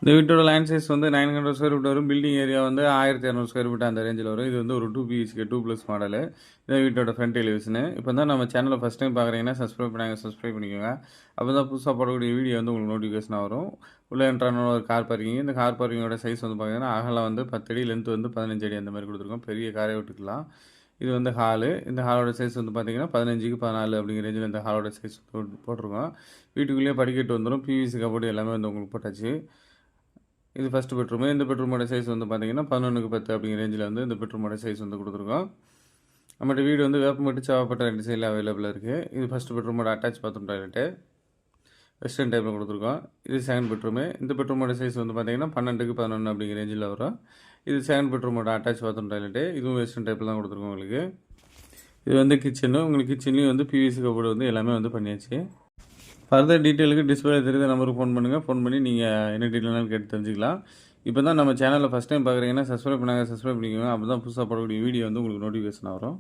இந்த வீட்டோட land size வந்து 900 ஸ்கொயர் ஃபீட் வரும். பில்டிங் ஏரியா வந்து 1200 ஸ்கொயர் ஃபீட் அந்த ரேஞ்சில் வரும். இது வந்து ஒரு 2 பிஹெச்கே 2+ மாடலு. இந்த வீட்டோட ஃப்ரண்ட் எலிவேஷனு. இப்போ தான் நம்ம சேனலை ஃபஸ்ட் டைம் பார்க்குறீங்கன்னா சப்ஸ்கிரைப் பண்ணிக்கோங்க. அப்போ தான் புதுசாக போடக்கூடிய வீடியோ வந்து உங்களுக்கு நோட்டிஃபிகேஷனாக வரும். உள்ளே என்ட்ரான ஒரு கார் பார்க்கிங். இந்த கார் பார்க்கிங்கோட சைஸ் வந்து பார்த்தீங்கன்னா அகலம் வந்து 10 அடி, லென்த் வந்து 15 அடி அந்த மாதிரி கொடுத்துருக்கோம். பெரிய காரே விட்டுக்கலாம். இது வந்து ஹாலு. இந்த ஹாலோட சைஸ் வந்து பார்த்தீங்கன்னா 15க்கு 14 அப்படிங்கிற ரேஞ்சில் இந்த ஹாலோட சைஸ் போட்டிருக்கோம். வீட்டுக்குள்ளேயே படிக்கட்டு வந்துடும். பிவிசி கபோர்டு எல்லாமே வந்து உங்களுக்கு போட்டாச்சு. இது ஃபஸ்ட்டு பெட்ரூமு. இந்த பெட்ரூமோட சைஸ் வந்து பார்த்தீங்கன்னா 11க்கு 10 அப்படிங்கிற ரேஞ்சில் வந்து இந்த பெட்ரூமோட சைஸ் வந்து கொடுத்துருக்கோம். நம்மகிட்ட வீடு வந்து வேப்பம்பட்டு சாவப்பட்ட 2 சைடில் அவைலபிளாக இருக்குது. இது ஃபஸ்ட்டு பெட்ரூமோட அட்டாச் பாத்ரூம் டாய்லெட்டு. வெஸ்டர்ன் டைப்பில் கொடுத்துருக்கோம். இது செகண்ட் பெட்ரூமு. இந்த பெட்ரூமோட சைஸ் வந்து பார்த்தீங்கன்னா 12க்கு 11 அப்படிங்கிற ரேஞ்சில் வரும். இது செகண்ட் பெட்ரூமோட அட்டாச் பாத்ரூம் டாய்லெட்டு. இதுவும் வெஸ்டர்ன் டைப்பில் தான் கொடுத்துருக்கோம் உங்களுக்கு. இது வந்து கிச்சனு. உங்களுக்கு கிச்சன்லேயும் வந்து பிவிசி கபோர்டு வந்து எல்லாமே வந்து பண்ணியாச்சு. ஃபர்தர் டீட்டெயிலுக்கு டிஸ்பிளே தெரியுற நம்பருக்கு ஃபோன் பண்ணுங்கள். ஃபோன் பண்ணி நீங்கள் என்ன டீட்டெயில்னாலும் கேட்டு தெரிஞ்சுக்கலாம். இப்போ தான் நம்ம சேனலில் ஃபஸ்ட் டைம் பார்க்குறீங்கன்னா சப்ஸ்கிரைப் பண்ணிக்கோங்க. அப்போ தான் புதுசாக போடக்கூடிய வீடியோ வந்து உங்களுக்கு நோட்டிஃபிகேஷன் வரும்.